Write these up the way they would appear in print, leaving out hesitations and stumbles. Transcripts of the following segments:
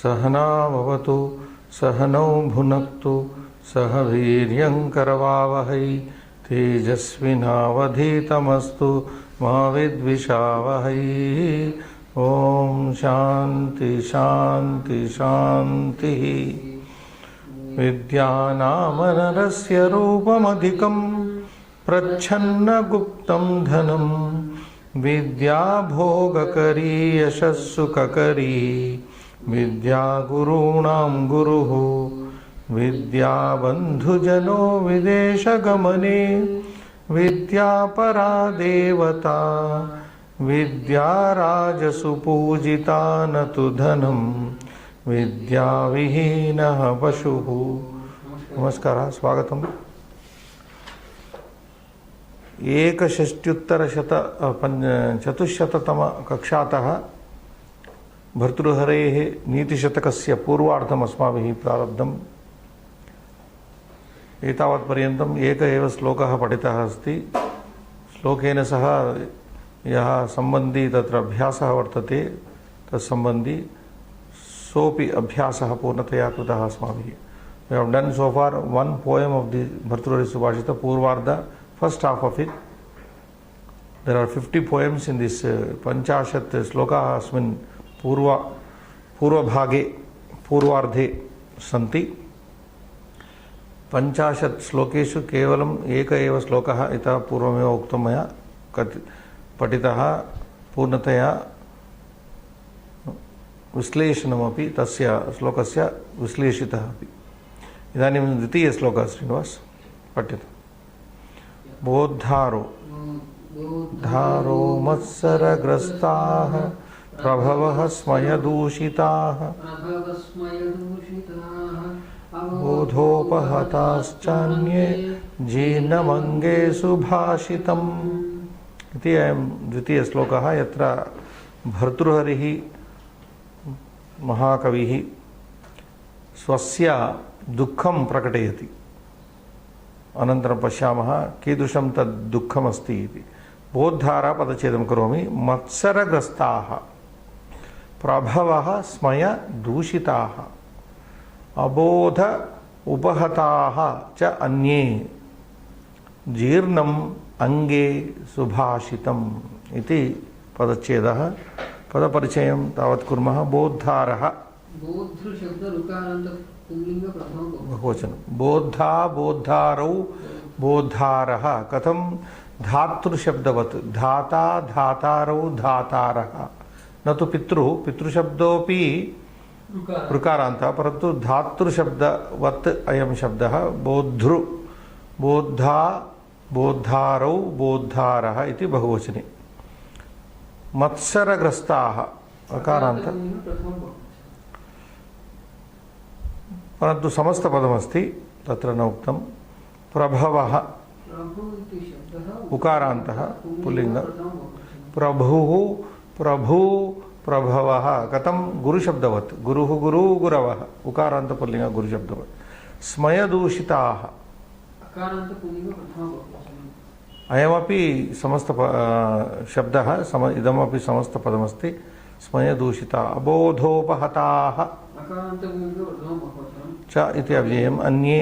सहनाववतु सहनौ भुनक्तु सह वीर्यं करवावहै तेजस्विनावधीतमस्तु मा विद्विषावहै। ओम शांति शांति शांति। विद्यानामनरस्य रूपमधिकं प्रच्छन्नगुप्तं धनं विद्या भोगकरी यशस्सुखकरी विद्या गुरूणां गुरुः विद्या बन्धुजनो विदेशगमने विद्या परा देवता विद्या राजसुपूजिता न तु धनं विद्या विहीनः पशुः। नमस्कार, स्वागतम्। चतुश्शततम कक्षातः भर्तृहरेः नीतिशतकस्य पूर्वार्धम् अस्माभिः प्रारब्धम्। एतावत्पर्यन्तम् एक एव श्लोकः पठितः अस्ति। श्लोकेन सह यः सम्बन्धी तत्र अभ्यासः वर्तते तत्सम्बन्धी सोपि अभ्यासः पूर्णतया कृतः अस्माभिः। We have done so far one poem of the Bhartrihari Subhashita Purvartha, first half of it. There are 50 poems in this Pancashat Sloka asmin Purvabhage Purvardhe Santi. Pancashat Slokeshu Kevalam Eka Eva Slokaha Ita Purvameva Uktamaya Patitaha Purnataya विश्लेषणमपि तस्य श्लोकस्य विश्लेषितः अपि। इदानीं द्वितीय श्लोकः श्रीनिवास पठ्यते। बोद्धारो धारो मत्सरग्रस्ताः प्रभवः स्मयदूषिताः बोधोपहताश्चान्ये जीर्णमङ्गेषु भाषितम्। इति अयं द्वितीय श्लोकः यत्र भर्तृहरिः महाकविः स्वस्य दुःखं प्रकटयति। अनन्तरं पश्यामः कीदृशं तद् दुःखमस्ति इति। बोद्धारा पदच्छेदं करोमि। मत्सरग्रस्ताः प्रभवः स्मय दूषिताः अबोध उपहताः च अन्ये जीर्णम् अंगे सुभाषितम् इति पदच्छेदः। पदपरिचयं तावत् कुर्मः। बोद्धारः बहुवचनं। बोद्धा बोद्धारौ बोद्धारः कथं धातृशब्दवत् धाता धातारौ धातारः न तु पितृः। पितृशब्दोऽपि ऋकारान्तः परन्तु धातृशब्दवत् अयं शब्दः बोद्धृ बोद्धा बोद्धारौ बोद्धारः इति बहुवचने। मत्सरग्रस्ताः अकारान्त परन्तु समस्तपदमस्ति तत्र न उक्तं। प्रभवः उकारान्तः पुल्लिङ्ग। प्रभुः प्रभु प्रभवः कथं गुरुशब्दवत् गुरुः गुरु गुरवः उकारान्त पुल्लिङ्ग गुरुशब्दवत्। स्मयदूषिताः अयमपि समस्त शब्दः इदमपि समस्तपदमस्ति। स्मयदूषिता अबोधोपहताः च इति अव्ययम्। अन्ये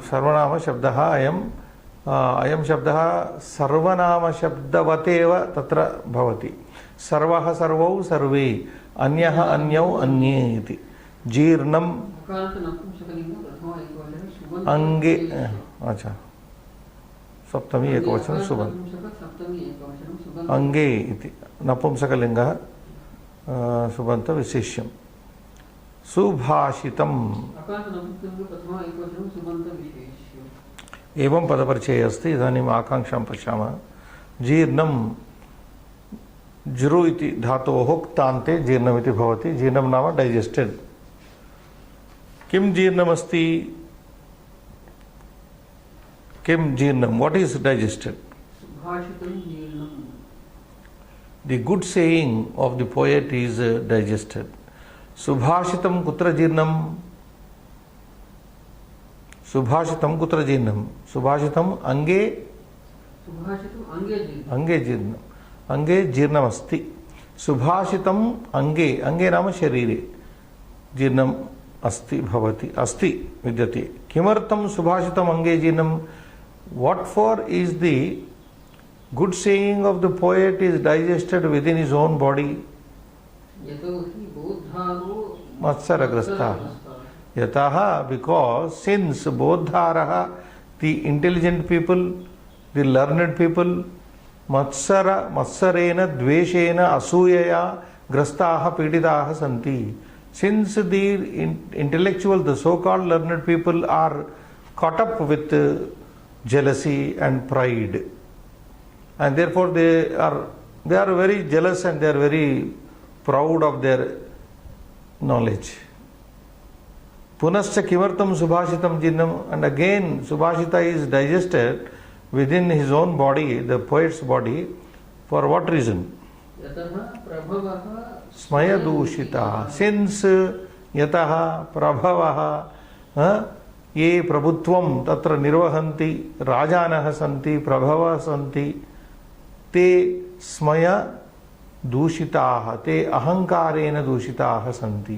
सर्वनामशब्दः अयं शब्दः सर्वनामशब्दवतेव तत्र भवति। सर्वः सर्वौ सर्वे अन्यः अन्यौ अन्ये इति। जीर्णं अंगे अच्छा सप्तमी एकवचनं सुबन्त अंगे इति नपुंसकलिङ्गः सुबन्त विशेष्यं। सुभाषितम् एवं पदपरिचयः अस्ति। इदानीम् आकाङ्क्षां पश्यामः। जीर्णं जृ इति धातोः क्तान्ते जीर्णमिति भवति। जीर्णं नाम डैजेस्टेड। किं जीर्णमस्ति? किं जीर्णं? What is digested? The good saying of the poet is digested. Subhashitam kutra jirnam? Subhashitam kutra jirnam? Subhashitam ange? Subhashitam ange jirnam. Ange jirnam. अंगे जीर्णमस्ति सुभाषितम् अंगे अंगे नाम शरीरे जीर्णम् अस्ति भवति अस्ति विद्यते किमर्थं सुभाषितम् अंगे जीर्णं what for is the good saying of the poet is digested within his own body matsaragrastha yataha because since bodharaha the intelligent people the learned people matsarena dveshena asuyaya grastaha piditaha santi since the intellectual the so called learned people are caught up with jealousy and pride and therefore they are very jealous and they are very proud of their knowledge punascha kimartam subhashitam jinnam and again subhashita is digested within his own body the poet's body for what reason yataha prabhavaha smaya dushita since yataha prabhavaha ये प्रभुत्वं तत्र निर्वहन्ति राजानः सन्ति प्रभवः सन्ति ते स्मय दूषिताः ते अहंकारेण दूषिताः सन्ति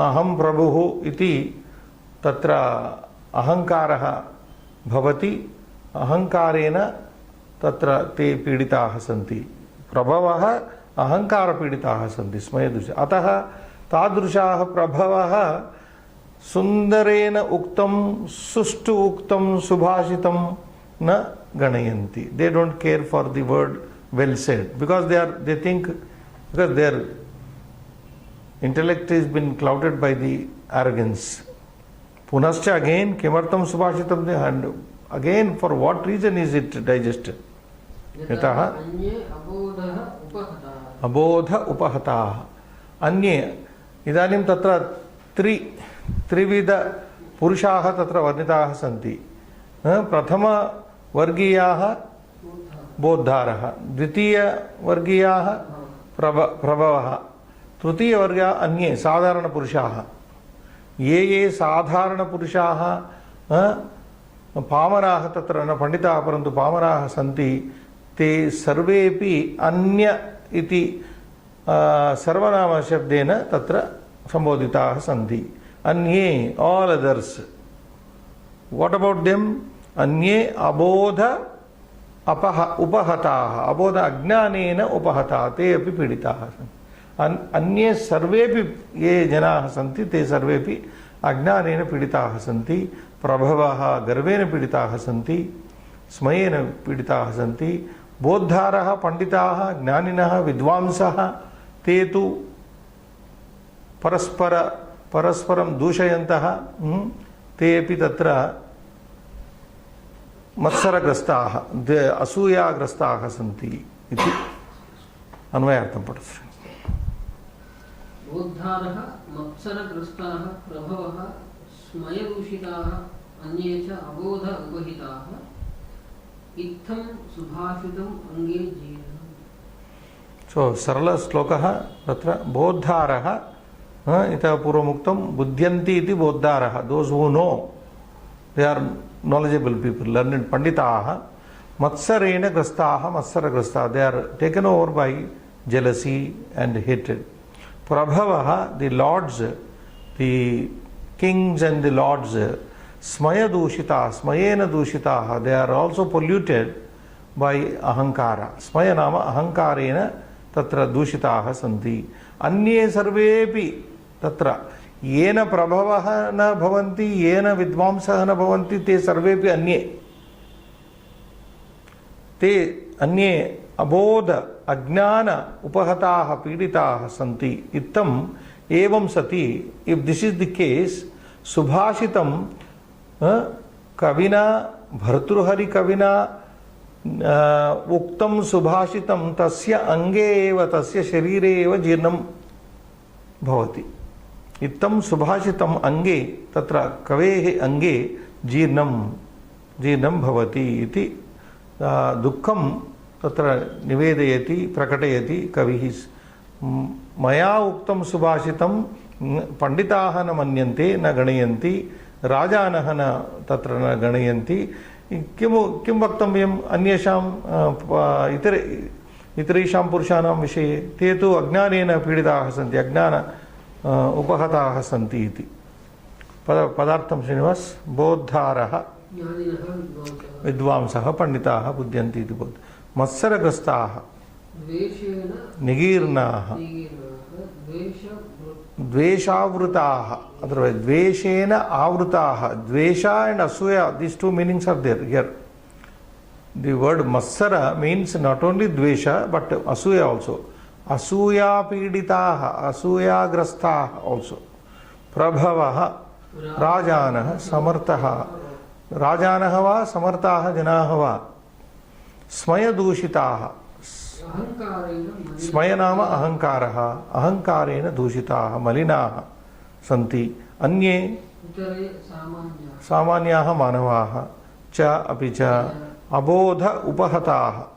अहं प्रभुः इति तत्र अहंकारः भवति अहंकारेण तत्र ते पीडिताः सन्ति प्रभवः अहंकारपीडिताः सन्ति स्मयदूषिताः अतः तादृशाः प्रभवः सुंदरेण उक्तं सुष्ठु उक्तं सुभाषितं न गणयन्ति they don't care for the word well said because they think because their intellect has been clouded by the arrogance punascha again kimartam subhashitam and again for what reason is it digested yataha abodha upahataah अन्ये इदानीं तत्र त्रिविध पुरुषाः तत्र वर्णिताः सन्ति प्रथम वर्गीयाः बोद्धारः द्वितीय वर्गीयाः प्रभवः तृतीय वर्गीयाः अन्ये साधारण पुरुषाः ये साधारण पुरुषाः पामराः तत्र न पंडिताः परन्तु पामराः सन्ति ते सर्वेपि अन्य इति सर्वनाम शब्देन तत्र संबोधिताः सन्ति अन्ये all others what about them अन्ये अबोध उपहताः अबोध अज्ञानेन उपहताः ते अपि पीडिताः अन्ये सर्वेपि ये जनाः सन्ति ते सर्वेपि अज्ञानेन पीडिताः सन्ति प्रभवः गर्वेण पीडिताः सन्ति स्मयेन पीडिताः सन्ति बोद्धारः पंडिताः ज्ञानिनः विद्वांसः ते तु परस्परं दूषयन्तः ते अपि तत्र मत्सरग्रस्ताः असूयाग्रस्ताः सन्ति इति अन्वयार्थं पठतु बोद्धारः मत्सरग्रस्ताः प्रभवः स्मयदूषिताः अन्ये च अबोध उपहिताः इत्थं सुभाषितम् अंगे जीर्णम् सो सरल श्लोकः तत्र बोद्धारः इतः पूर्वमुक्तं बुध्यन्ति इति बोद्धारः those who know they are knowledgeable people learned panditaः मत्सरेण ग्रस्ताः मत्सरग्रस्ताः they are taken over by jealousy and hatred प्रभवः the lords the kings and the lords smaya दूषिताः स्मयेन दूषिताः they are also polluted by ahankara smaya नाम अहंकारेण तत्र दूषिताः सन्ति अन्ये सर्वेपि तत्र येन प्रभवः न भवन्ति येन विद्वांसः न भवन्ति ते सर्वेपि अन्ये ते अन्ये अबोध अज्ञान उपहताः पीडिताः सन्ति इत्थम् एवं सति if this is the case सुभाषितं कविना भर्तृहरि कविना उक्तं सुभाषितं तस्य अंगे एव तस्य शरीरे एव जीर्णं भवति इत्थं सुभाषितम् अंगे तत्र कवेः अंगे जीर्णं भवति इति दुःखं तत्र निवेदयति प्रकटयति कविः मया उक्तं सुभाषितं पंडिताः न मन्यन्ते न गणयन्ति राजानः न तत्र न गणयन्ति किं वक्तव्यम् अन्येषां इतरे इतरेषां पुरुषाणां विषये ते तु अज्ञानेन पीडिताः सन्ति, अज्ञान उपहताः सन्ति इति। पदार्थं श्रीनिवास बोद्धारः विद्वांसः पंडिताः बुध्यन्ति इति बोध। मत्सरग्रस्ताः निगीर्णाः द्वेषावृताः, अथवा द्वेषेण आवृताः, द्वेष and asuya, these two meanings are there here. The word matsara means not only dvesha but asuya also. Asuya piditaha, asuya grastah also. Prabhavah, rajanah, samartah, rajanah va, samartah janah va. Smaya dushitaha, smaya nama ahankarah, ahankarena dushitaha, malinaha santi. Anye samanyaha manavaha cha api cha abodha upahataha,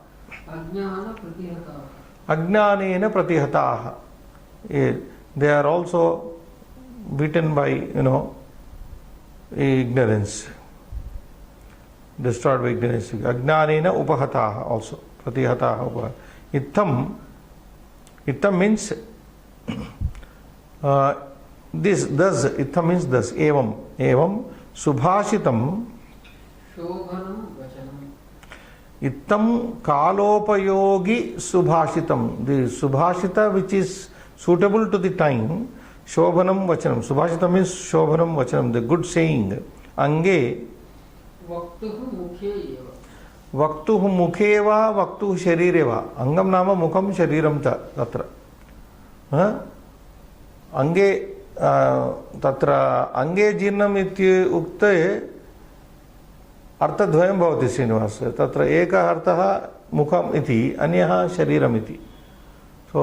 ajnanena pratihataha. They are also beaten by, ignorance, destroyed by ignorance. Ajnanena upahataha also, pratihataha upahataha. Ittam means this, thus, ittam means thus, evam subhashitam ittam kalopayogi subhashitam. The subhashita which is suitable to the time, shobhanam vachanam. Subhashita means shobhanam vachanam, the good saying. Ange vaktuh mukheva vaktuh sharireva. Angam nama mukham shariram tatra. Ange tatra ange jirnam iti ukte अर्थद्वयं भवति श्रीनिवास। तत्र एकः अर्थः मुखम् इति, अन्यः शरीरम् इति। सो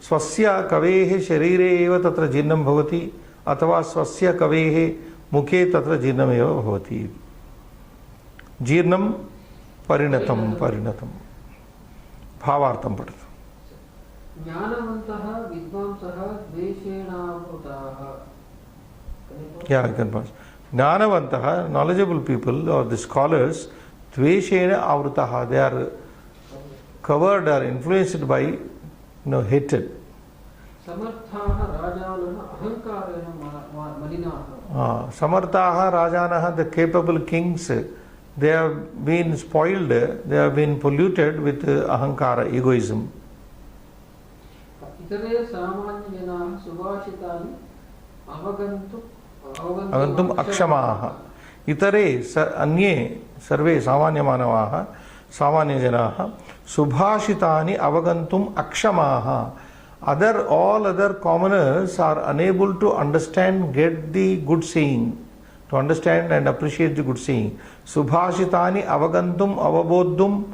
स्वस्य कवेः शरीरे एव तत्र जीर्णं भवति, अथवा स्वस्य कवेः मुखे तत्र जीर्णमेव भवति। जीर्णं परिणतं भावार्थं पठतु। ज्ञानवन्तः विद्वांसः द्वेषेणावृताः। Jnanavantaha, knowledgeable people or the scholars, dveshena avrutaha, they are covered or influenced by hatred. Samarthaha rajanaha ahankarena malinaha. Samarthaha rajanaha, the capable kings, they have been spoiled, they have been polluted with ahankara, egoism. Itare samanyanaha subhashitani avagantu अगंतुम अक्षमाः इतरे अन्ये सर्वे सामान्य मानवाः सामान्य जनाः सुभाषितानि अवगंतुम अक्षमाः. All other commoners are unable to understand, get the good saying, to understand and appreciate the good saying. Subhashitani avagantum avabodhum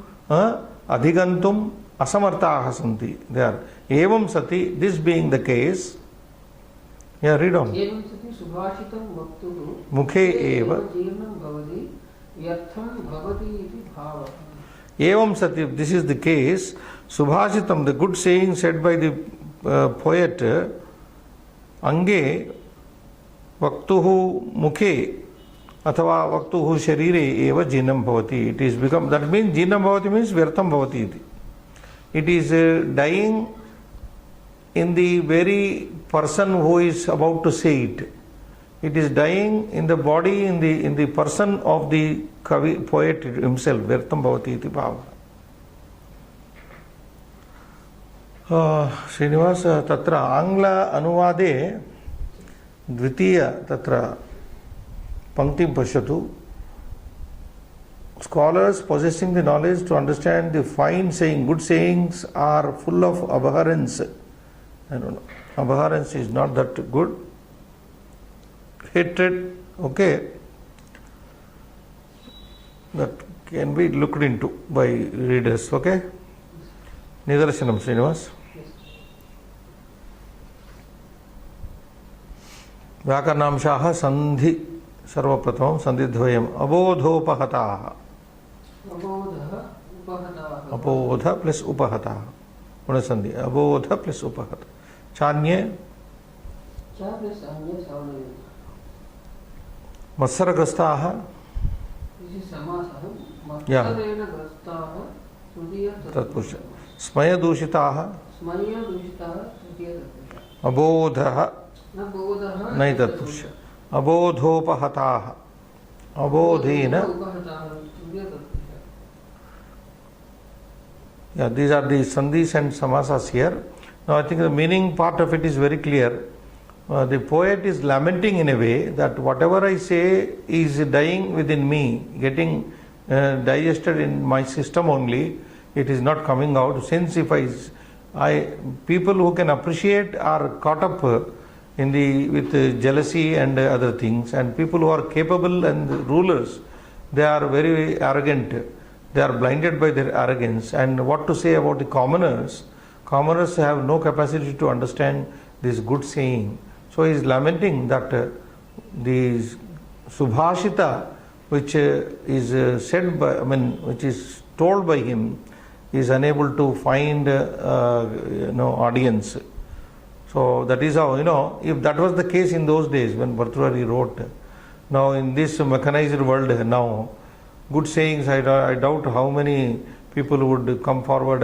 adhigantum asamartaah santi. They are evam sati. This being the case, yeah, read on. सुभाषितं वक्तुः मुखे एव जीर्णं भवति व्यर्थं भवति इति भावः. एवं सति, this is the case. Subhashitam, the good saying said by the poet, ange vaktuhu mukhe अथवा वक्तुः शरीरे एव जीर्णं भवति. It is become, that means जीर्णं भवति means व्यर्थं भवति इति. It is dying in the very person who is about to say it. It is dying in the body, in the person of the kavi, poet himself. Vyartham bhavati iti bhava. Srinivas, tatra Angla anuvade dvitiya tatra panktim pashyatu. Scholars possessing the knowledge to understand the fine saying, good sayings are full of abhorrence. I don't know. Abhorrence is not that good. Hatred, okay, that can be looked into by readers, okay? Nidarshanam, Srinivas. Vyakarnamshaha sandhi sarvapratamam sandhidvayam abodhopahataha. Abodha plus upahataha. Punasandhi. Abodha plus upahata. Chanye. Cha plus anye savane. Matsaragrastaha. This is samasah. Matsareena grastaha. Tatpusha. स्मयदूषिताः स्मयदूषिताः तृतीयतत्पुरुषः। अबोधः न बोधः नहीं तत्पुरुष अबोधोपहताः अबोधेन उपहताः तृतीयतत्पुरुषः। Yeah, these are the sandhis and samasas here. Now I think the meaning part of it is very clear. The poet is lamenting in a way that whatever I say is dying within me, getting digested in my system only. It is not coming out. Since if people who can appreciate are caught up with jealousy and other things, and people who are capable and rulers, they are very arrogant. They are blinded by their arrogance. And what to say about the commoners? Commoners have no capacity to understand this good saying. So he is lamenting that the Subhashita, which is said by, which is told by him, is unable to find audience. So that is how, if that was the case in those days when Bhartrhari wrote, now in this mechanized world now, good sayings, I doubt how many people would come forward,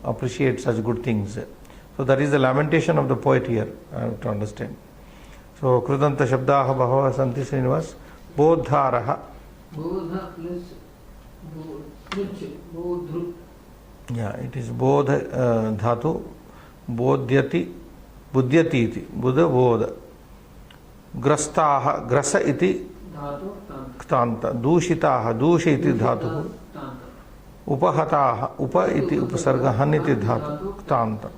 appreciate such good things. So that is the lamentation of the poet here, I have to understand. So Krudanta Shabdaha Bhava Santi Srinivas, Bodharaha. Bodha plus Bodhrut. Yeah, it is Bodha Dhatu, Bodhyati, Budhyati iti, Buddha Bodha. Grastaha, Grasa iti Ktanta, Dushitaha, Dusha iti Dhatu. Upahataha, Upa iti Upasarga, Han iti Dhatu, Ktanta.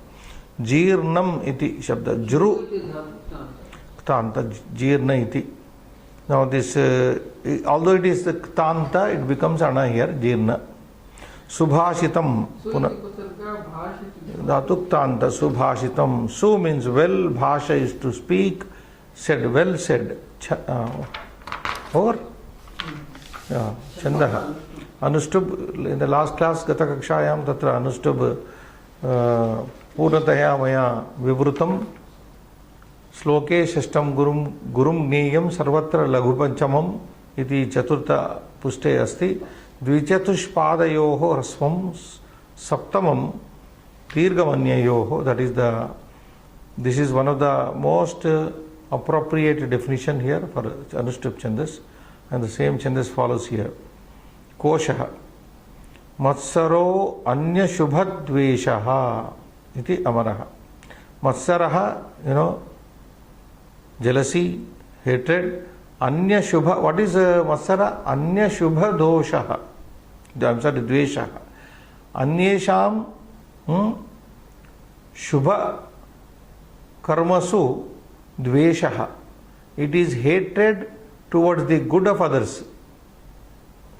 Jirnam iti Shabda, Jru Ktanta, Jirna iti. Now this, although it is the Ktanta, it becomes Ana here, Jirna. Subhashitam, Dhatu Ktanta, Subhashitam. Su means well, Bhasha is to speak, said, well said. Or? Yeah, Chandaha. Anushtub, in the last class, Gata Kakshayam, Tatra Anushtub Purnataya Maya Vivrutam Sloke Shashtam Gurum Gneyam Sarvatra Laghupanchamam iti Chaturta Puste Asti Dvichatushpadayoho Rasvam Saptamam Tirgamanyayoho. That is this is one of the most appropriate definition here for Anushtup Chandas, and the same Chandas follows here. Koshaha Matsaro Anya Shubhadveshaha iti Amaraha. Matsaraha, jealousy, hatred. Anya Shubha, what is Matsara? Anya Shubha Doshaha. I'm sorry, Dveshaha. Anyesham Shubha Karmasu Dveshaha. It is hatred towards the good of others.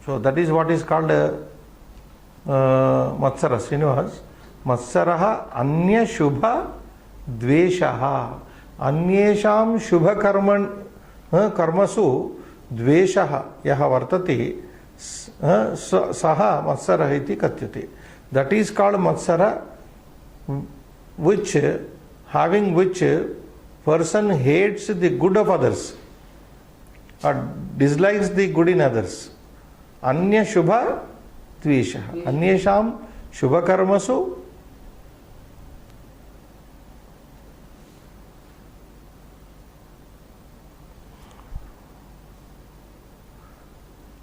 So that is what is called Matsara. Srinivas. Matsaraha Anya Shubha Dveshaha. Anyesham Shubha Karmasu Dveshaha Yaha Vartati Saha Matsara iti Katyate. That is called Matsara, having which person hates the good of others or dislikes the good in others. Anya Shubha Dveshaha. Anyesham Shubha Karmasu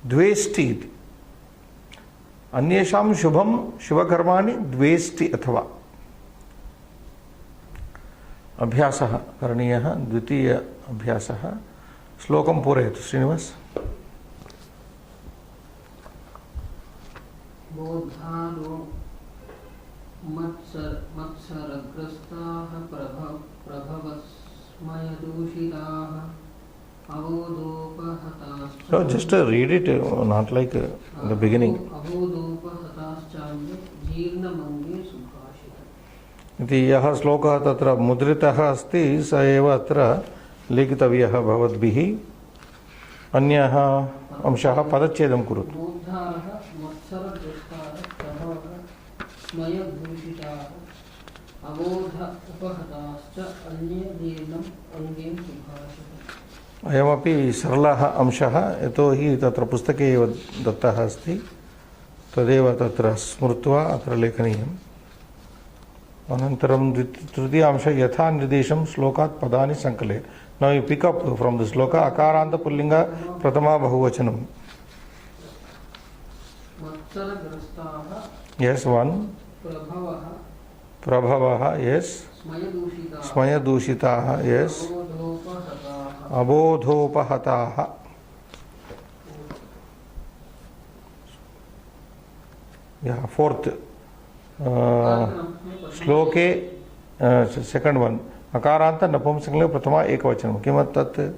Dvesti. Anyesham Shubham Shubhakarmani Dvesti Athava. Abhyasah Karaniyaha Dvitiya Abhyasah. Slokam Purayatu Srinivas. Bodhano Matsaragrastaha Prabhavasmayadushidaha Avodopahataschalya. So just read it, not like in the beginning. Avodopahataschalya Jirnamange Subhashita. Iti yaha sloka tatra mudritaha asti sa eva atra लिखितव्यः भवद्भिः अन्यः अंशः पदच्छेदं कुरुतु. बोधाः मत्सरग्रस्ताः प्रभवः स्मयभूषिताः अबोध उपहताश्च अन्यजीर्णम् अङ्गेन सुभाषितम्. अयमपि सरलः अंशः, यतोहि तत्र पुस्तके एव दत्तः अस्ति, तदेव तत्र स्मृत्वा अत्र लेखनीयम्. अनन्तरं तृतीयांश यथा निर्देशं श्लोकात् पदानि संकलय. Now you pick up from the shloka akaranta pullinga pratama bahuvachanam. मत्सरग्रस्ताः. Yes, one. Prabhavaha, yes. Smayadusitaha, yes. Abodhopahataha. Yeah, fourth. Shloke, second one. Akaranta napumsaklinga pratama ekavachanam. Kimat tat?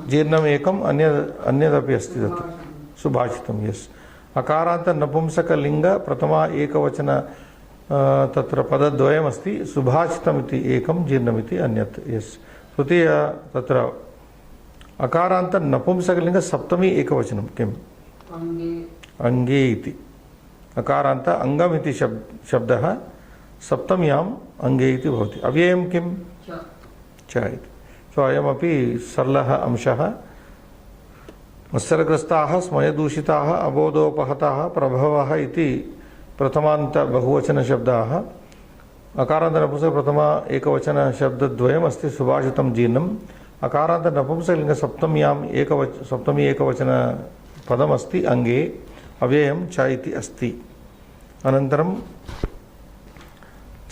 जीर्णम एकम अन्यदपि अस्ति तत्र सुभाषितम. यस. अकारांत नपुंसक लिंग प्रथमा एकवचन तत्र पदद्वयम् अस्ति. सुभाषितम् इति एकं, जीर्णम् इति अन्यत्. यस. तृतीय तत्र अकारांत नपुंसक लिंग सप्तमी एकवचनं किम्? अंगे इति. अकारांत अंगम इति शब्दः सप्तम्याम् अंगे इति भवति. अव्ययं किम्? च इति. सो अयमपि सरलः अंशः. मत्सरग्रस्ताः, स्मयदूषिताः, अबोधोपहताः, प्रभवः इति प्रथमान्त बहुवचन शब्दाः. अकारान्त नपुंसक प्रथमा एकवचन शब्दद्वयम् अस्ति. सुभाषितं जीर्णम्. अकारान्त नपुंसकलिंग सप्तमी एकवचन पदमस्ति अंगे. अव्ययं च इति अस्ति. अनन्तरं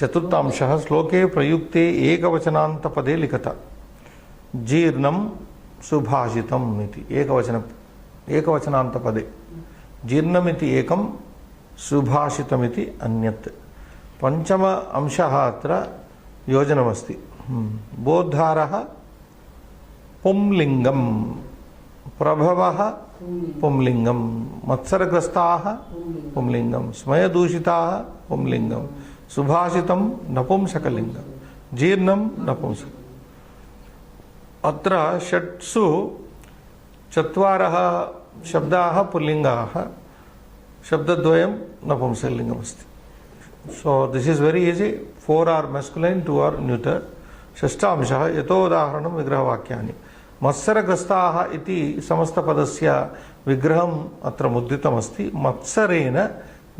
चतुर्थांशः श्लोके प्रयुक्ते एकवचनान्तपदे लिखत. जीर्णं सुभाषितम् इति एकवचनान्तपदे. जीर्णमिति एकं, सुभाषितमिति अन्यत्. पंचम अंशः अत्र योजनमस्ति. बोद्धारः पुंलिङ्गं, प्रभवः पुंलिङ्गं, मत्सरग्रस्ताः पुंलिङ्गं, स्मयदूषिताः पुंलिङ्गं, सुभाषितं नपुंसकलिङ्गं, जीर्णं नपुंसक. अत्र षट्सु चत्वारः शब्दाः पुल्लिङ्गाः, शब्दद्वयं नपुंसकलिङ्गमस्ति. So this is very easy. 4 are masculine, 2 are neuter. षष्ठांशः यतोदाहरणं विग्रहवाक्यानि. मत्सरग्रस्ताः इति समस्तपदस्य विग्रहम् अत्र मुद्रितमस्ति. मत्सरेण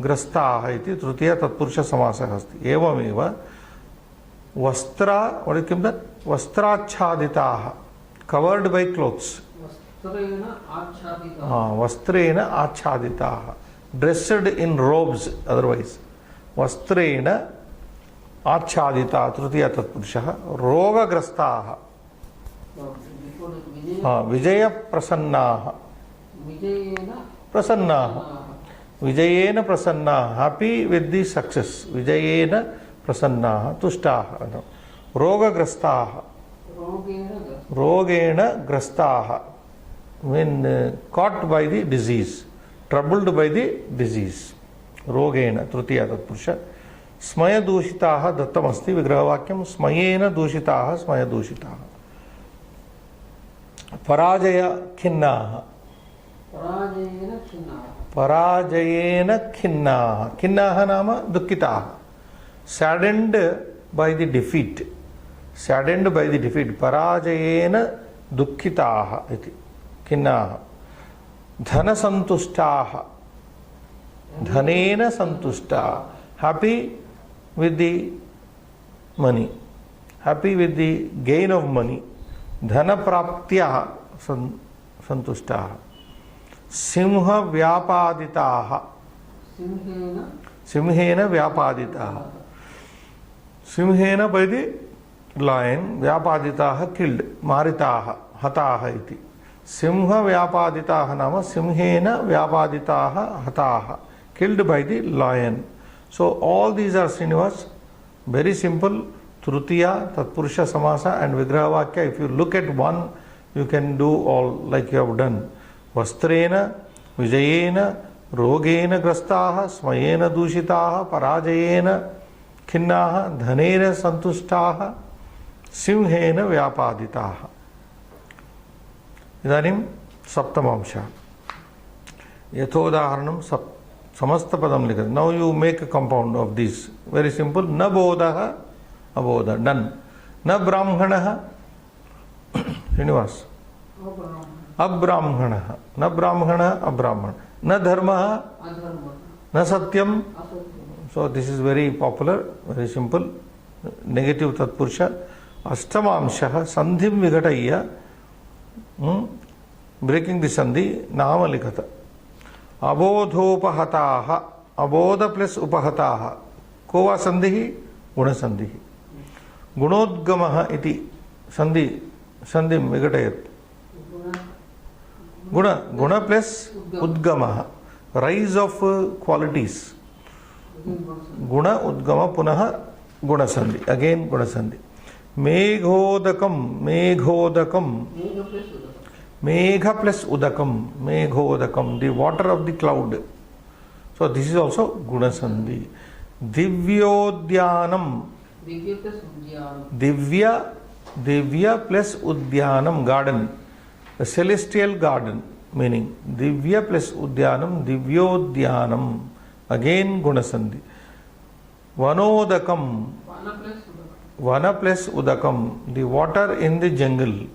ग्रस्ताः इति तृतीय तत्पुरुषसमासः अस्ति. एवमेव वस्त्राच्छादिताः, कवर्ड बाय क्लोथ्स. वस्त्रेण आच्छादिताः, ड्रेस्ड इन रोब्स. अदरवाइज वस्त्रेण आच्छादिता तृतीय तत्पुरुषः. रोगग्रस्ताः, विजयप्रसन्नाः, प्रसन्नाः, विजयेन प्रसन्नाः, हैप्पी विथ द सक्सेस. विजयेन प्रसन्नाः, तुष्टाः. रोगग्रस्ताः, रोगेण ग्रस्ताः, when caught by the disease, troubled by the disease. रोगेण तृतीय तत्पुरुष. स्मयदूषिताः दत्तमस्ति विग्रहवाक्यं. स्मयेन दूषिताः, स्मयदूषिताः. पराजय खिन्नाः, पराजयेन खिन्नाः. खिन्नाः नाम दुःखिताः. Saddened by the defeat, saddened by the defeat. पराजयेन दुःखिताः इति खिन्नाः. धनसन्तुष्टाः, धनेन सन्तुष्टाः, happy with the money, happy with the gain of money. धन प्राप्त्याः सन्तुष्टाः. सिंह व्यापादिताः, सिंहेन व्यापादिताः. सिंहेन by the lion, व्यापादिताः killed, मारिताः, हताः इति. सिंह व्यापादिताः नाम सिंहेन व्यापादिताः हताः, killed by the lion. So all these are Srinivas, very simple. Trutiya, Tatpurusha Samasa and Vigrahavakya. If you look at one, you can do all like you have done. Vastrena, Vijayena, Rogena Grastaha, Smayena Dushitaha, Parajayena Khinnaha, Dhanena Santushtaha, Simhena Vyapaditaha. Idanim Saptamamsha. Yathodaharanam Samastapadam Likat. Now you make a compound of these. Very simple. Na Bodhaha, Abodha, done. Na Brahmanaha, Srinivas. अब्राह्मणः, न ब्राह्मणः अब्राह्मण, न धर्मः अधर्मः, न सत्यम. असत्यं. So this is very popular, very simple. Negative tatpurusha. Ashtamamshah sandhim vigataya, breaking the sandhi, nama likata. Abodhopahataha, abodha plus upahataha. Kova sandhi? Guna sandhi. Gunodgamaha iti sandhi, sandhim vigatayat. Guna plus udgamaha. Rise of qualities. Guna udgama punaha guna sandhi. Again guna sandhi. Meghodakam, meghodakam. Megha plus udakam, meghodakam, the water of the cloud. So this is also guna sandhi. Divyodhyanam. Divya plus udyanam. Divya plus udyanam, garden. The celestial garden, meaning Divya plus udyanam, divyodhyanam. Again guna sandhi. Vanodakam. Vana plus udakam, the water in the jungle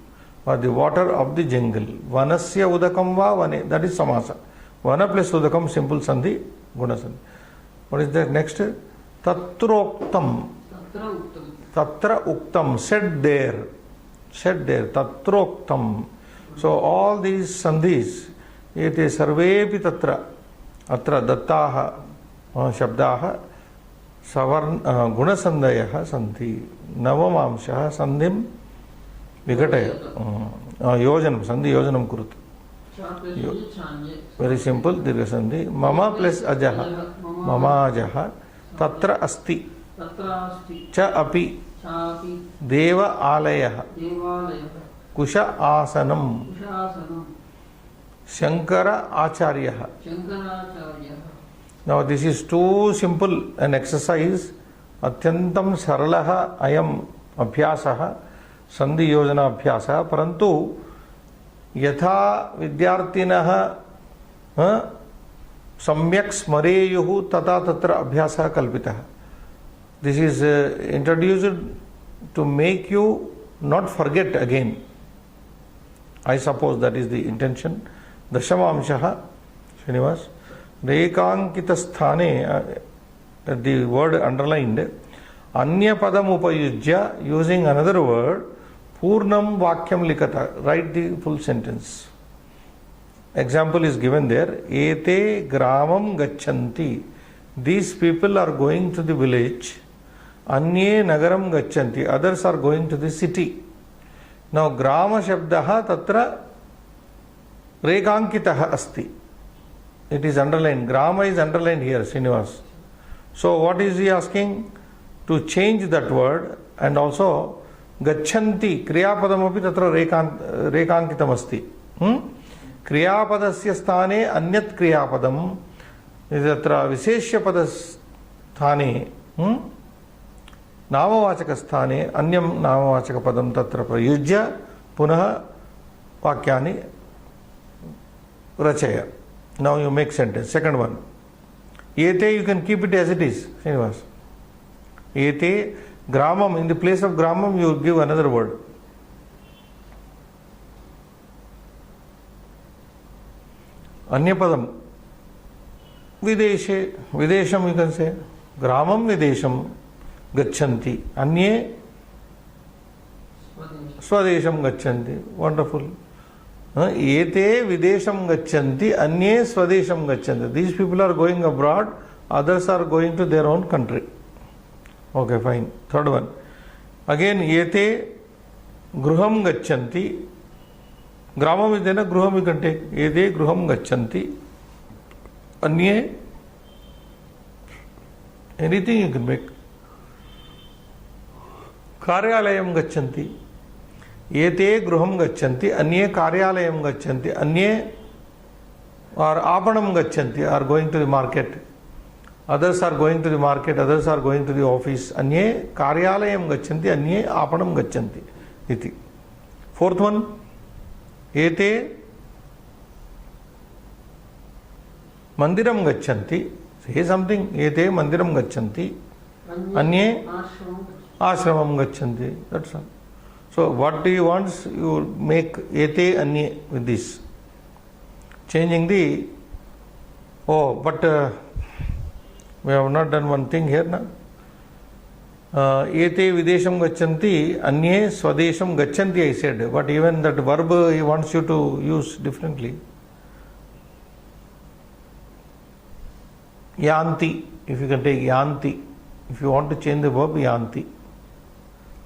or the water of the jungle. Vanasya udakam va vane, that is samasa. Vana plus udakam, simple sandhi, guna sandhi. What is the next? Tatroktam. Tatra uktam, said there. Said there. Tatroktam. So all these sandhis, ete sarvepi tatra. Atra dattaha shabdaha savarna gunasandayah santi. Navamamshaha sandhim vigataya. Yojanam, sandhi yojanam kurut. Very simple, dirgha sandhi. Mama plus ajaha. Mama ajaha. Tatra asti. Cha api. Deva alayah. Kusha asanam. Shankara acharyah. Now this is too simple an exercise. Atyantam saralaha ayam abhyasaha. Sandhi yojana abhyasaha. Parantu yatha vidyartinaha samyak smareyuhu tata tatra abhyasaha kalpitaha. This is introduced to make you not forget again. I suppose that is the intention. Dashamamshaha, Srinivas. Rekankita sthane, the word underlined, Anya padam upayujya, using another word, Purnam vakyam likata, write the full sentence. Example is given there. Ete gramam gachanti. These people are going to the village. Anye nagaram gachanti. Others are going to the city. Now grama shabdaha tatra rekankitaha asti. It is underlined. Grama is underlined here, Srinivas. So what is he asking? To change that word, and also gachanti kriyapadam api tatra rekankitam asti. Kriyapadasya sthane anyat kriyapadam tatra visheshya padasthane namavachaka sthane anyam namavachaka padam tatra prayujya punah vakyani rachaya. Now you make sentence. Second one. Ete, you can keep it as it is, Srinivas. Ete, gramam, in the place of gramam you give another word. Anyapadam. Videshe, videsham you can say. Gramam videsham gachanti. Anye swadesham gachanti. Wonderful. Ete videsham gachanti, anye swadesham gachanti. These people are going abroad, others are going to their own country. Okay, fine. Third one. Again, ete gruham gachanti. Gramam is there, gruham you can take. Ete gruham gachanti. Anye, anything you can make. Karyalayam gachanti. Ete gruham gachanti, anye karyalayam gachanti, anye or apanam gachanti, are going to the market. Others are going to the market, others are going to the office. Anye karyalayam gachanti, anye apanam gachanti. Iti. Fourth one. Ete mandiram gachanti. Say something. Ete mandiram gachanti. Anye ashramam gachanti. That's all. So what do you want? You make ete anye with this. Changing the, but we have not done one thing here now. Ete videsham gacchanti, anye swadesham gacchanti, I said. But even that verb he wants you to use differently. Yanti, if you can take yanti. If you want to change the verb, yanti.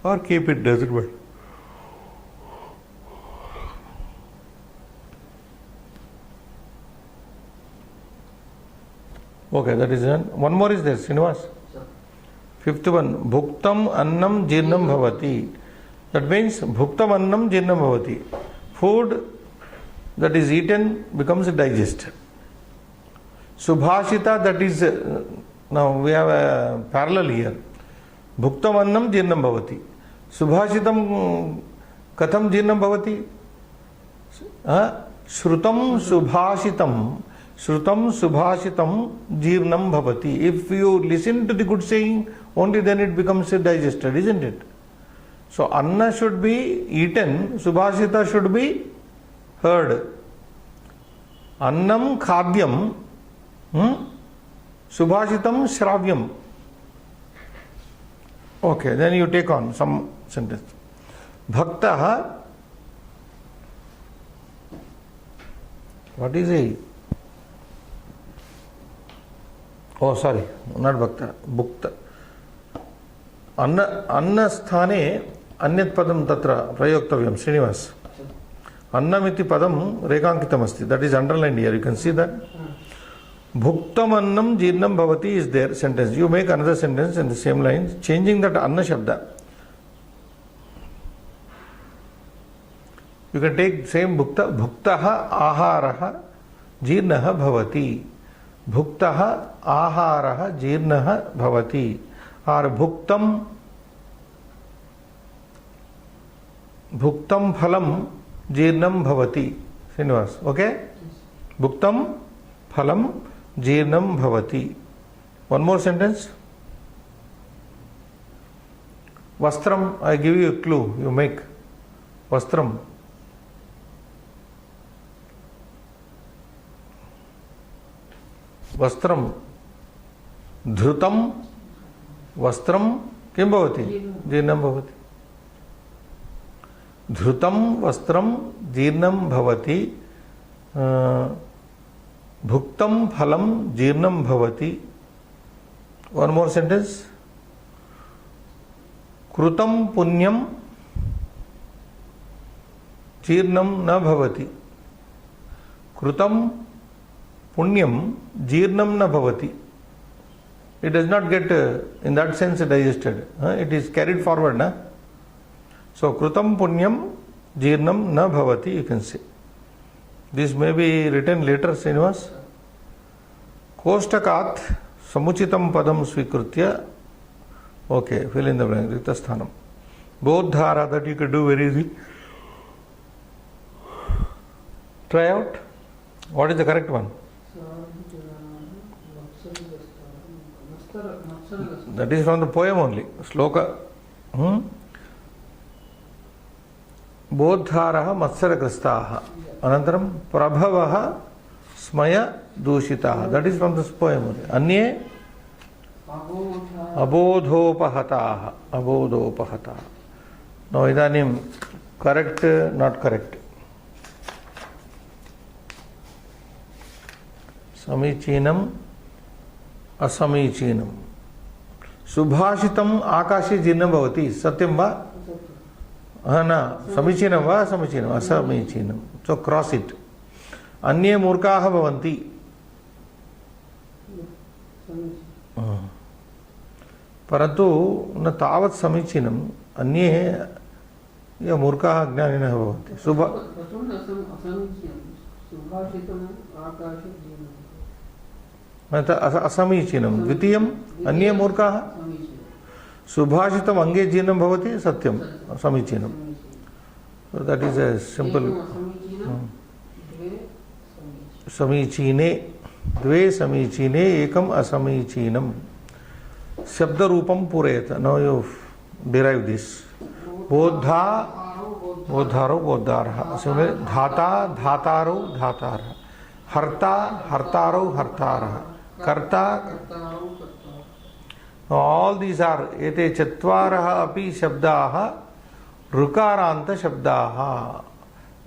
Or keep it, doesn't matter. Okay, that is done. One more is there, Srinivas. Fifth one, bhuktam annam jirnam bhavati. That means bhuktam annam jirnam bhavati. Food that is eaten becomes digested. Subhashita, that is, now we have a parallel here. Bhuktam annam jirnam bhavati. Subhashitam katham jirnam bhavati. Shrutam subhashitam. Shrutam subhashitam jirnam bhavati. If you listen to the good saying, only then it becomes digested, isn't it? So anna should be eaten, subhashita should be heard. Annam khadyam, subhashitam shravyam. Okay, then you take on some sentence. Bhaktaha, what is he? Oh, sorry, not bhakta, bhukta. Anna sthane anyat padam tatra prayoktavyam. Srinivas. Annamiti padam rekankitam asti. That is underlined here. You can see that. Bhuktam annam jirnam bhavati is there sentence. You make another sentence in the same lines, changing that anna shabda. You can take same bhukta. Bhuktaha aharaha jirnaha bhavati. Bhuktaha aharaha jirnaha bhavati. Or bhuktam phalam jirnam bhavati. Srinivas, okay? Bhuktam phalam jirnam bhavati. One more sentence. Vastram, I give you a clue, you make. Vastram. Vastram. Dhrutam. Vastram किं भवति? जीर्णं भवति. धृतं वस्त्रं जीर्णं भवति. भुक्तं फलं जीर्णं भवति. One more sentence. कृतं पुण्यं जीर्णं न भवति. कृतं पुण्यं जीर्णं न भवति. It does not get in that sense digested. It is carried forward. Na? So, krutam punyam jirnam na bhavati, you can say. This may be written later, Srinivas. Koshtakat samuchitam padam svikrutya. Okay, fill in the blank. Riktasthanam. Bodhara, that you could do very easy. Try out. What is the correct one? That is from the poem only. Sloka. Bodharaha matsaragrastaha. Anantaram prabhavaha smaya dushitaha. That is from this poem only. Anye abodhopahataha. Abodhopahataha. Now idanim correct, not correct. Samichinam असमीचीनम. Subhashitam आकाशे जीर्णं भवति. सत्यं वा? न. समीचीनं वा असमीचीनम्? असमीचीनं. So cross it. अन्ये मूर्खाः भवन्ति. परन्तु न तावत् समीचीनम्. अन्ये ये मूर्खाः अज्ञानिनः भवन्ति. असमीचीनं. द्वितीयम् अन्ये मूर्खाः. सुभाषितम् अंगे जीर्णं भवति. सत्यं समीचीनं. So that is a simple. समीचीने द्वे समीचीने एकम् असमीचीनं. शब्द रूपं पूरयेत. Now you derive this. बोधा बोद्धारो बोद्धारः, धाता धातारो धातारः, हर्ता हर्तारो हर्तारः, कर्ता। All these are एते चत्वारः अपि शब्दाः ऋकारान्त शब्दाः,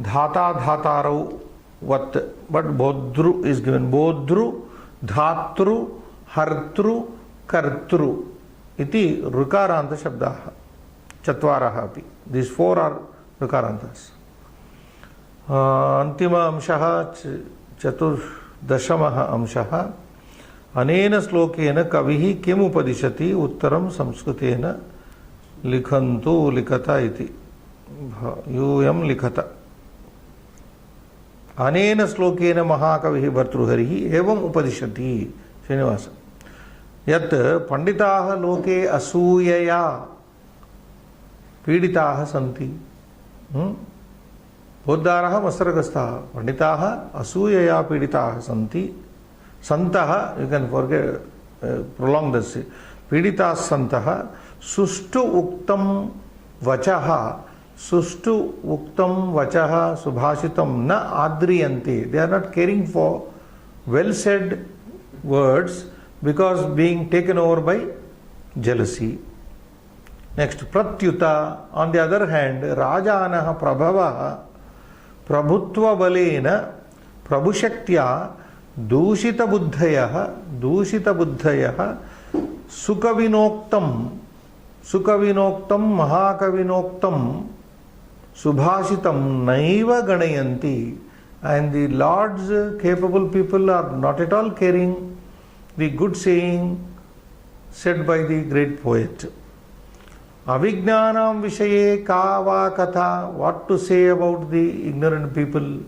धाता धातारो वत्, but बोद्धृ is given, बोद्धृ धातृ हर्तृ कर्तृ इति ऋकारान्त शब्दाः चत्वारः अपि. These four are ऋकारान्तास्. अन्तिम अंशः चतुर्दशमः अंशः, अनेन श्लोकेन कविः किम् उपदिशति, उत्तरं संस्कृतेन लिखन्तु लिखत इति. यूयं लिखत. अनेन श्लोकेन महाकविः भर्तृहरिः एवम् उपदिशति. श्रीनिवास, यत् पंडिताः लोके असूयया पीडिताः सन्ति. बोद्धारः मत्सरग्रस्ताः, पंडिताः असूयया पीडिताः सन्ति. सन्तः, you can forget prolong this, पीडिताः सन्तः सुष्ठु उक्तं वचः, सुष्ठु उक्तं वचः सुभाषितं न आद्रियन्ते. They are not caring for well said words because being taken over by jealousy. Next, pratyuta, on the other hand, rajanah prabhavah prabhutva balena prabhushaktya दूषित बुद्धयः सुकविनोक्तं महाकविनोक्तं सुभाषितं नैव गणयन्ति. And the Lord's capable people are not at all caring the good saying said by the great poet. Avijnanam vishaye ka va katha, what to say about the ignorant people.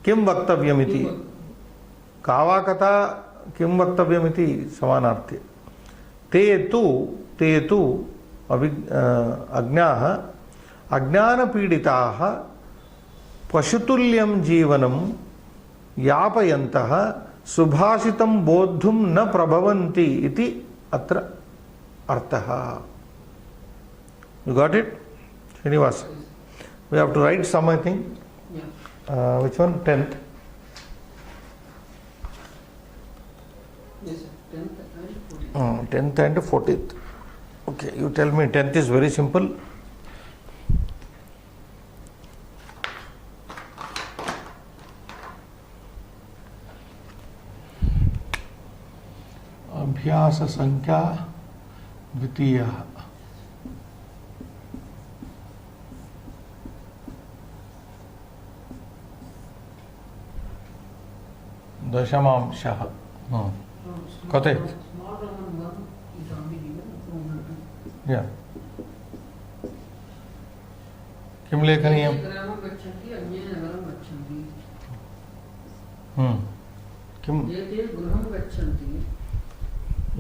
Kim vaktavyamiti, ka va katha kim vaktavyamiti samanarthe. Te tu ajnaha ajnana piditaha पशुतुल्यं जीवनं यापयन्तः सुभाषितं बोद्धुं न प्रभवन्ति इति अत्र अर्थः. You got it? Srinivas, we have to write some, I think. Which one? 10th? Yes, sir. 10th and 14th. 10th and 14th. Okay, you tell me. 10th is very simple. अभ्यास संख्या द्वितीय. दशमांशः. कथयत्? Yeah. किं लेखनीयम्? किम्? एते गृहं गच्छन्ति.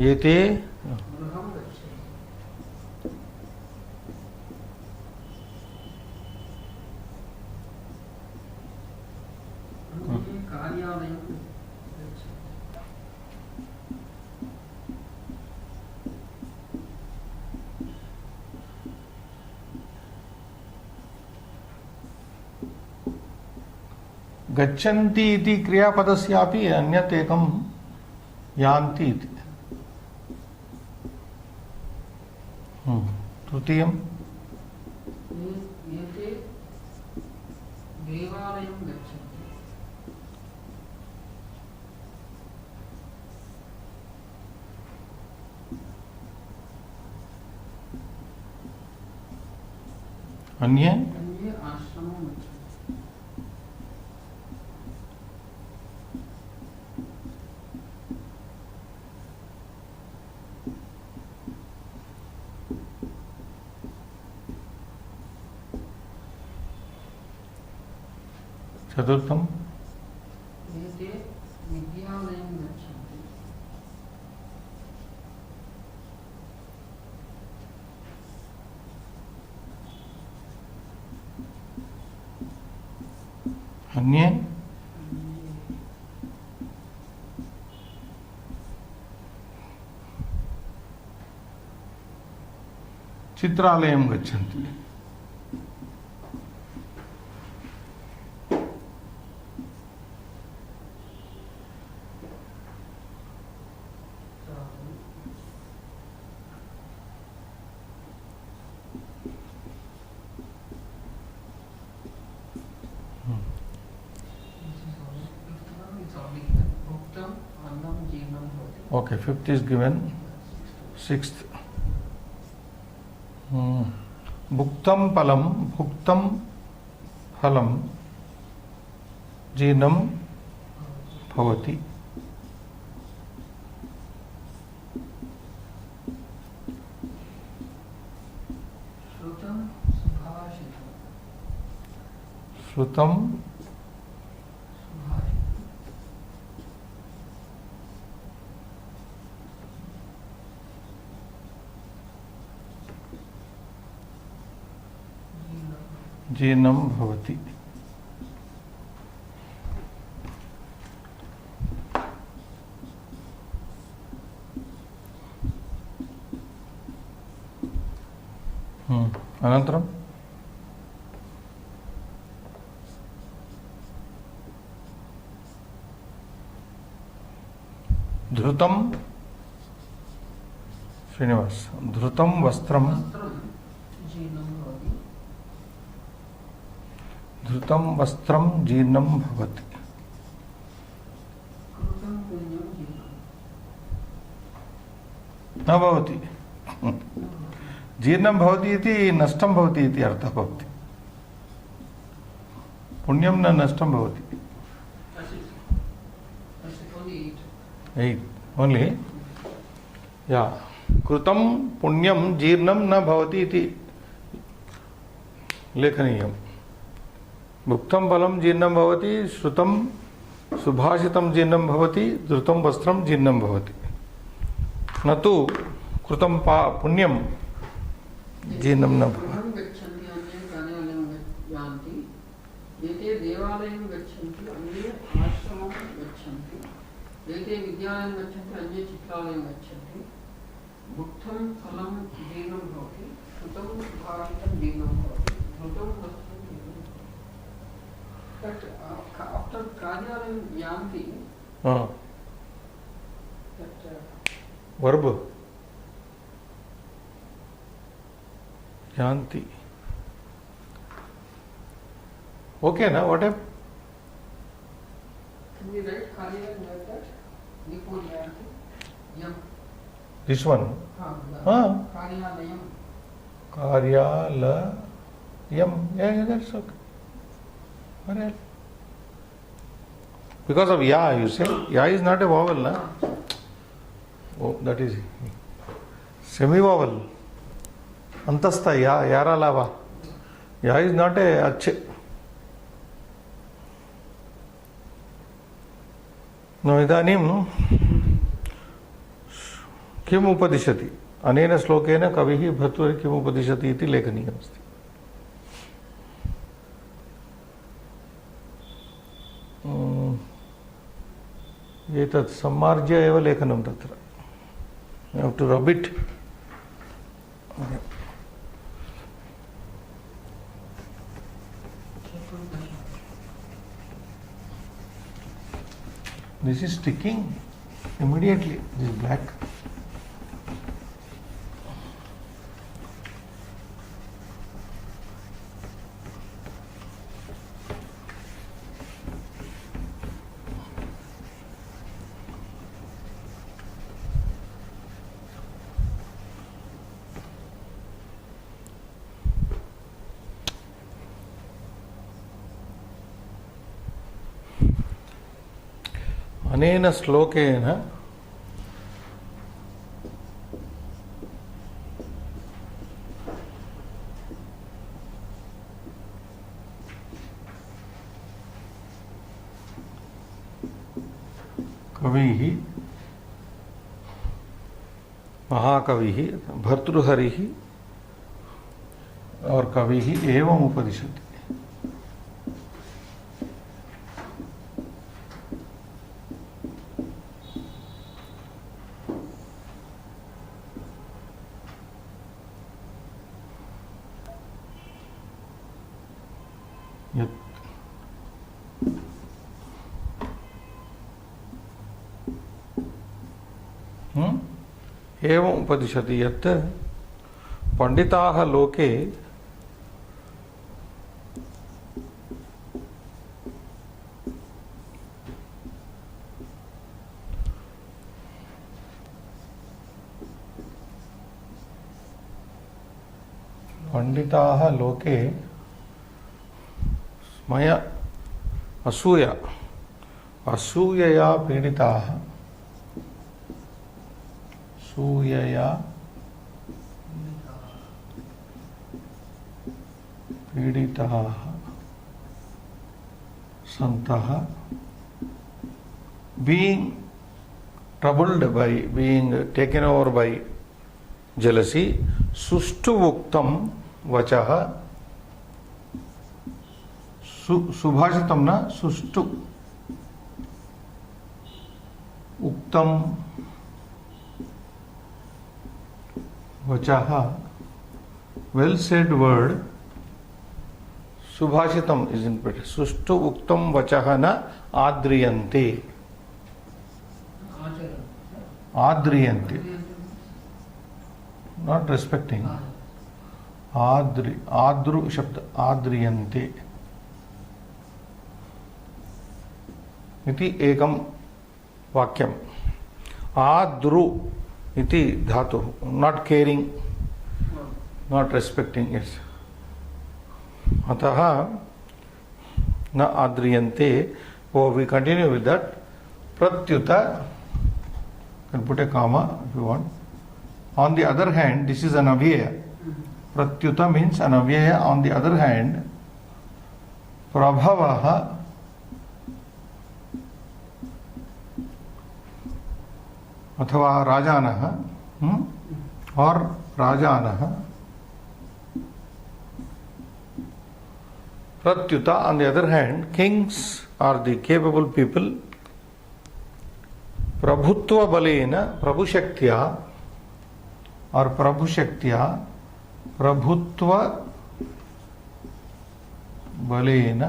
एते गृहं गच्छन्ति. अन्ये कार्यालयं गच्छन्ति. गच्छन्ति इति क्रियापदस्यापि अन्यत् एकं यान्ति इति. तृतीयम् एते देवालयं गच्छन्ति. अन्ये आश्रमं गच्छन्ति. चतुर्थम् एते विद्यालयं गच्छन्ति. अन्ये चित्रालयं गच्छन्ति. Okay, fifth is given. Sixth. Bhuktam phalam जीर्णम भवति. श्रुतम जीर्णम भवति. अनन्तरं धृतं श्रीनिवास धृतं वस्त्रं जीर्णं भवति. न भवति. जीर्णं भवति इति नष्टं भवति इति अर्थः भवति. पुण्यं न नष्टं भवति. 8 only. या कृतं पुण्यं जीर्णं न भवति इति लेखनीयं. भुक्तं फलं जीर्णं भवति, श्रुतं सुभाषितं जीर्णं भवति, धृतं वस्त्रं जीर्णं भवति. न तु कृतं पुण्यं जीर्णं न भवति. एते देवालयं गच्छन्ति, अन्ये आश्रमं गच्छन्ति, एते विद्यालयं गच्छन्ति, अन्ये चित्रालयं गच्छन्ति. भुक्तं फलं जीर्णं भवति, श्रुतं सुभाषितं जीर्णं भवति, धृतं वस्त्रं जीर्णं भवति. But after कार्यालयं यान्ति, that verb yanti. Okay, na whatever. Can we write कार्यालयं like that before yanti? Yam. This one. कार्यालयं. Karyalayam. Yeah, that's okay. Alright. Because of ya, you say. Ya is not a vowel, na? Oh, that is semi-vowel. Antastha ya, yara lava. Ya is not a ache. No, idanim किम् उपदिशति. अनेन श्लोकेन कविः भर्तृहरिः किम् उपदिशति इति लेखनीयमस्ति. एतत् सम्मार्ज्य एव लेखनं तत्र. You have to rub it. This is sticking immediately. This is black. अनेन श्लोकेन कविः महाकविः भर्तृहरिः और कविः एवं उपदिशति. एवं उपदिशति यत् पंडिताः लोके पंडिताः लोके मया असूयया पीडिताः सूयया पीडिताः सन्तः being troubled by, being taken over by jealousy, sushtu uktam vachaha, Subhashitam ना सुष्टु उक्तम वचः वेल सेड वर्ड सुभाषितम इज इन प्रिट सुष्टु उक्तम वचः न आद्रियन्ते आद्रियन्ते नॉट रेस्पेक्टिंग आद्रु शब्द आद्रियन्ते इति एकं वाक्यम् आद्रु इति धातु not caring not respecting yes अतः न आद्रियन्ते वो वी कंटिन्यू विद दैट प्रत्युत can put a comma if you want. On the other hand, this is an avyaya. Pratyuta means an avyaya. On the other hand, prabhavaha अथवा राजानः और राजानः प्रत्युता on the other hand kings are the capable people प्रभुत्व बलेन प्रभुशक्त्या और प्रभुशक्त्या प्रभुत्व बलेन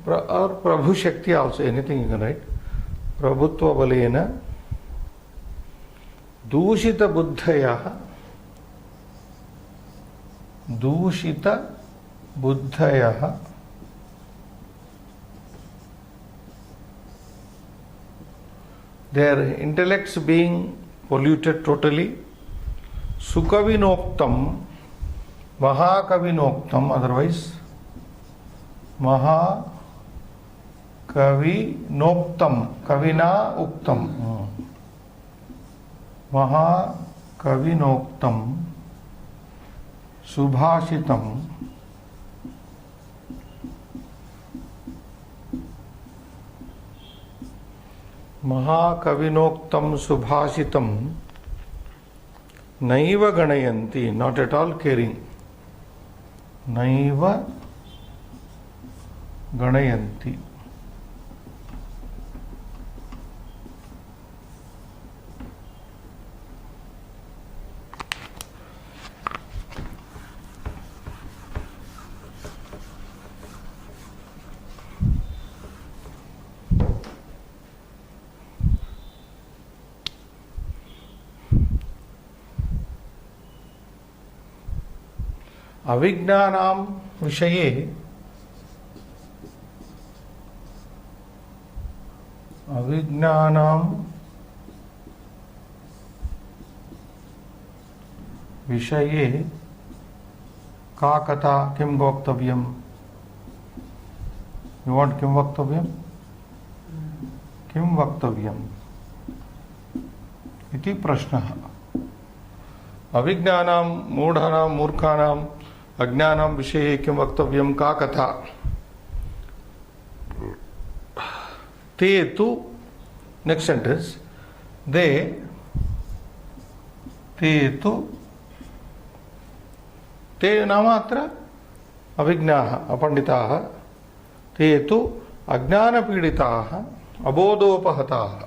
और प्रभु शक्ति also anything you can write प्रभुत्व बलेन दूषित बुद्धयः their intellects being polluted totally सुकविनोक्तम महाकविनोक्तम otherwise महाकविनोक्तम कविना उक्तम महाकविनोक्तम सुभाषितम महाकविनोक्तम सुभाषितम नैव गणयन्ति not at all caring नैव गणयन्ति अविज्ञानां विषये का कथा किं वक्तव्यम् यू वांट किं वक्तव्यम् इति प्रश्नः अविज्ञानां मूढानां मूर्खाणां अज्ञानां विषये किं वक्तव्यं का कथा ते तु नेक्स्ट सेंटेंस ते नाम अत्र अविज्ञाः अपण्डिताः ते तु अज्ञानपीडिताः अबोधोपहताः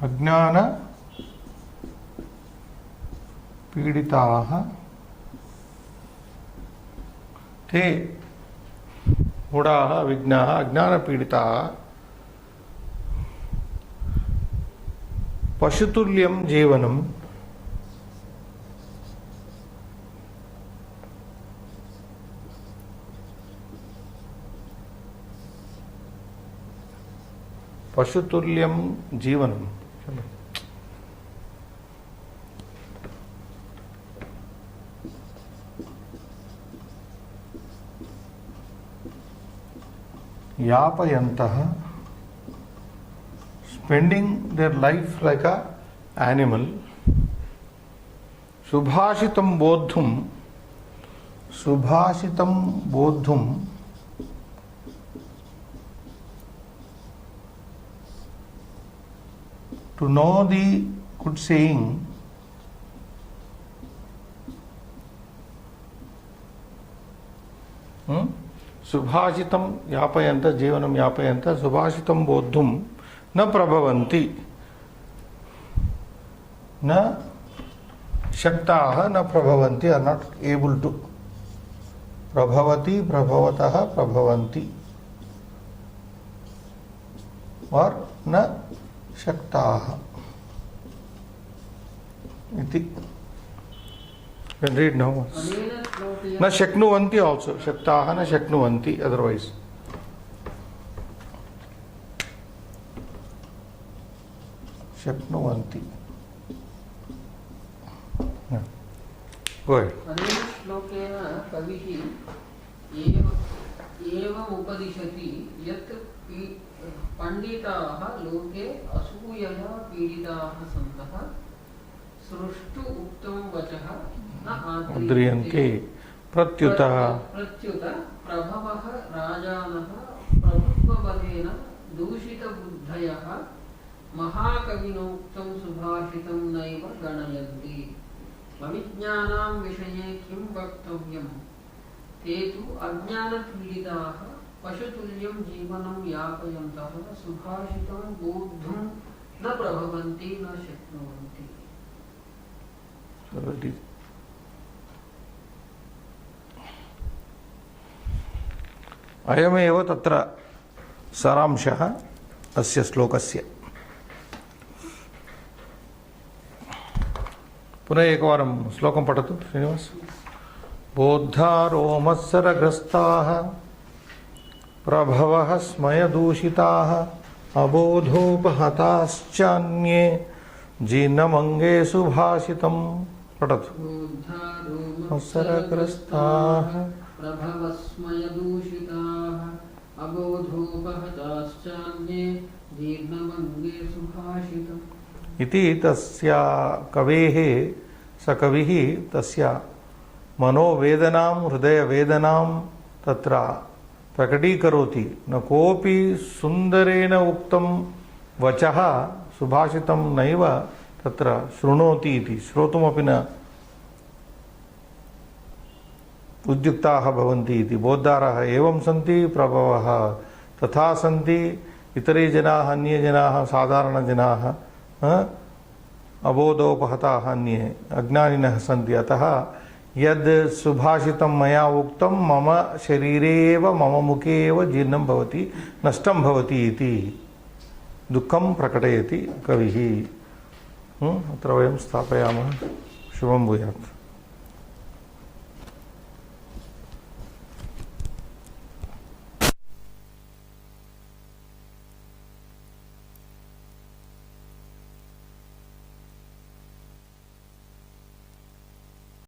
अज्ञान पीडिताः ते मूढाः विज्ञाः अज्ञान पीडिताः पशुतुल्यं जीवनं पशुतुल्यं जीवनं यापयन्तः spending their life like a animal सुभाषितं बोद्धुं to know the good saying सुभाषितं यापयन्त जीवनं यापयन्त सुभाषितं बोद्धुं न प्रभवन्ति न शक्ताः न प्रभवन्ति आर नॉट एबल टू प्रभवति प्रभवतः प्रभवन्ति और न शक्ताः इति can read now न शक्नुवन्ति also शक्ताः न शक्नुवन्ति otherwise शक्नुवन्ति go ahead अनेन श्लोकेन कविः एवम् उपदिशति यत् पंडिताः लोके असूयया पीडिताः सन्तः सृष्टु उक्तं वचः न आद्रियन्ते प्रत्युत प्रभवः राजानः प्रभुत्वबलेन दूषितबुद्धयः महाकविनोक्तं सुभाषितं नैव गणयन्ति अविज्ञानां विषये किं वक्तव्यं ते तु अज्ञानपीडिताः पशुतुल्यं जीवनं यापयन्तः सुभाषितं बोद्धुं न प्रभवन्ति न शक्नुवन्ति अयमेव तत्र सारांशः अस्य श्लोकस्य पुनः एकवारं श्लोकं पठतु श्रीनिवास बोद्धा रोमत्सरग्रस्ताः प्रभवः स्मयदूषिताः अबोधोपहताश्चान्ये जीर्णमङ्गे सुभाषितं पठतु रोमत्सरग्रस्ताः प्रभवः स्मयदूषिताः अबोधोपहताश्चान्ये जीर्णमङ्गे सुभाषितम् इति तस्य कवेः स कविः तस्य मनोवेदनां हृदयवेदनां तत्र प्रकटीकरोति न कोऽपि सुन्दरेण उक्तं वचः सुभाषितं नैव तत्र शृणोति इति श्रोतुमपि न उद्युक्ताः भवन्ति इति बोद्धारः एवं सन्ति प्रभवः तथा सन्ति इतरे जनाः अन्ये जनाः साधारणजनाः अबोधोपहताः अन्ये अज्ञानिनः सन्ति अतः यद् सुभाषितं मया उक्तं मम शरीरे एव मम मुखे एव जीर्णं भवति नष्टं भवति इति दुःखं प्रकटयति कविः अत्र वयं स्थापयामः शुभं भूयात्